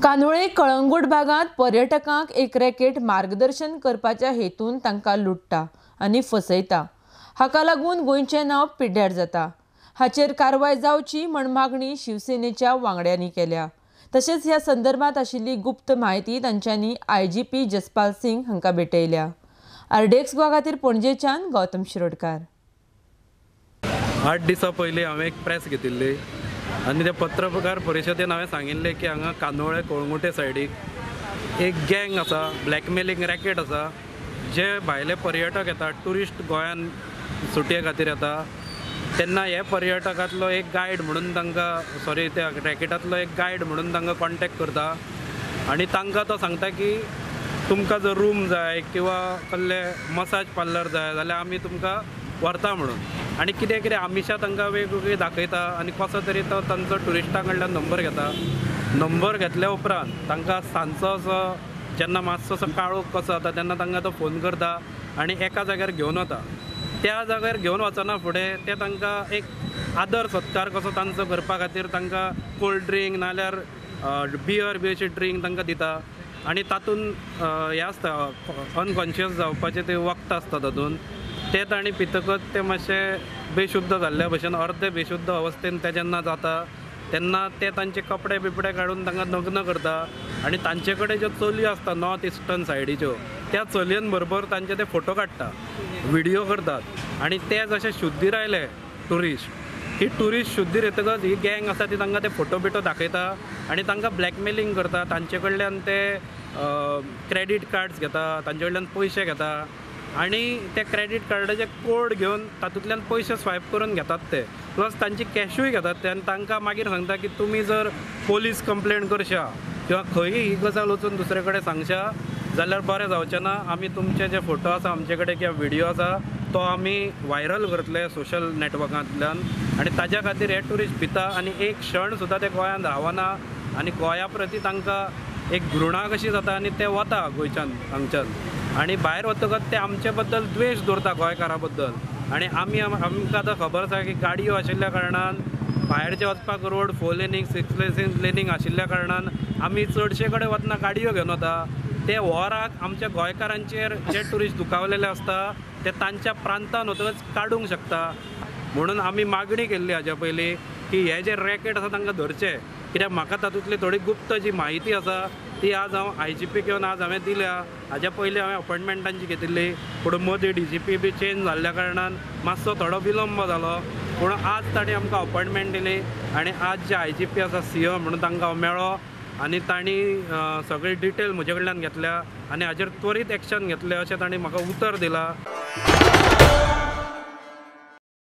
कांदोळे कळंगूट भागात पर्यटकांक एक रॅकेट मार्गदर्शन करपाच्या हेतून तांकां लुटता आनी फसयता। हाका लागून गोंयचें नांव पिड्ड्यार जाता। हाचेर कारवाय जावची म्हण मागणी शिवसेनेच्या वांगड्यांनी केल्या। तशेंच ह्या संदर्भात आशिल्ली गुप्त म्हायती तांच्यांनी IGP जसपाल सिंग हांकां भेटयल्या। RDX गोवा खातीर पणजेच्यान गौतम शिरोडकार। 8 दिसां पयलीं हांवें एक प्रेस घेतिल्ली आनी त्या पत्रकार परिशदेन हांवें सांगिल्लें की हांगा कांदोळे कळंगुटे सायडीक एक गँग आसा, ब्लॅकमेलिंग रॅकेट आसा, जे भायले पर्यटक येतात, टुरिस्ट गोंयान सुटये खातीर येता तेन्ना हे पर्यटकांतलो एक गायड म्हणून तांकां त्या रॅकेटांतलो एक गायड म्हणून तांकां कॉन्टॅक्ट करता आनी तांकां तो सांगता की तुमकां जर रूम जाय किंवा कसले मसाज पार्लर जाय जाल्यार आमी तुमकां व्हरता म्हणून आनी कितें कितें आमिशां तांकां वेगवेगळी दाखयता आनी कसो तरी तो तांचो टुरिस्टां कडल्यान नंबर घेता। नंबर घेतल्या उपरांत तांकां सांजचो असो जेन्ना मातसो असो काळोख कसो जाता तेन्ना तांकां तो फोन करता आनी एका जाग्यार घेवन वता। त्या जाग्यार घेवन वचना फुडें ते तांकां एक आदर सत्कार कसो तांचो करपा खातीर तांकां कोल्ड ड्रिंक नाल्यार बियर बी अशी ड्रिंक तांकां दिता आनी तातूंत हें आसता अनकॉन्शियस जावपाचें तें वखद आसता तातूंत ते ताणी पितकच ते मातशे बेशुद्ध जाल्ल्या भशेन अर्धे बेशुद्ध अवस्थेन ते जेन्ना जाता तेन्ना ते तांचे कपडे बिपडे काडून तांकां नग्न करता आनी तांचे कडेन ज्यो चलयो आसता नॉर्थ इस्टर्न सायडीच्यो त्या चलयेन बरोबर तांचे ते फोटो काडटा, व्हिडियो करतात आनी ते जशे शुद्धीर आयले ही टुरिस्ट शुद्धीर येतकच ही गँग आसा ती तांकां ते फोटो बिटो दाखयता आनी तांकां ब्लॅकमेलिंग करता। तांचे कडल्यान ते क्रेडीट कार्ड्स घेता, तांचे कडल्यान पयशे घेता आनी ते क्रेडीट कार्डाचे कोड घेवन तातूंतल्यान पयशे स्वायप करून घेतात ते, प्लस तांची कॅशूय घेतात ते आनी तांकां मागीर सांगता की तुमी जर पोलीस कंप्लेंट करशा किंवा खंयी ही गजाल वचून दुसरे कडेन सांगशा जाल्यार बरें जावचें ना, आमी तुमचे जे फोटो आसा आमचे कडेन किंवा व्हिडियो आसा तो आमी व्हायरल करतले सोशल नेटवर्कांतल्यान आनी ताज्या खातीर हे टुरिस्ट भिता आनी एक क्षण सुद्दां ते गोंयांत रावना आनी गोंया प्रती तांकां एक घृणा कशी जाता आनी ते वता गोंयच्यान हांगच्यान आनी भायर वतकच ते आमचे बद्दल द्वेश दवरता गोंयकारा बद्दल आनी आमकां आतां खबर आसा की गाडयो आशिल्ल्या कारणान भायरचे वचपाक रोड 4 लेनींग 6 लेनींग आशिल्ल्या कारणान आमी चडशे कडेन वतना गाडयो घेवन वता। ते वराक आमच्या गोंयकारांचेर जे टुरिस्ट दुखावलेले आसता ते तांच्या प्रांतान वतकच काडूंक शकता म्हणून आमी मागणी केल्ली हाज्या पयलीं की हे जे रॅकेट आसा तांकां धरचे, कित्याक म्हाका तातूंतली थोडी गुप्त जी म्हायती आसा ती आज हांव IGP घेवन आज हांवें दिल्या। हाज्या पयलीं हांवें अपॉयंटमेंट तांची घेतिल्ली पूण मदीं DGP बी चेंज जाल्ल्या कारणान मातसो थोडो विलंब जालो पूण आज ताणें आमकां अपॉयंटमेंट दिली आनी आज जे IGP आसा CO म्हणून तांकां हांव मेळ्ळो आनी तांणी सगळी डिटेल म्हजे कडल्यान घेतल्या आनी हाजेर त्वरीत एक्शन घेतलें अशें तांणी म्हाका उतर दिलां।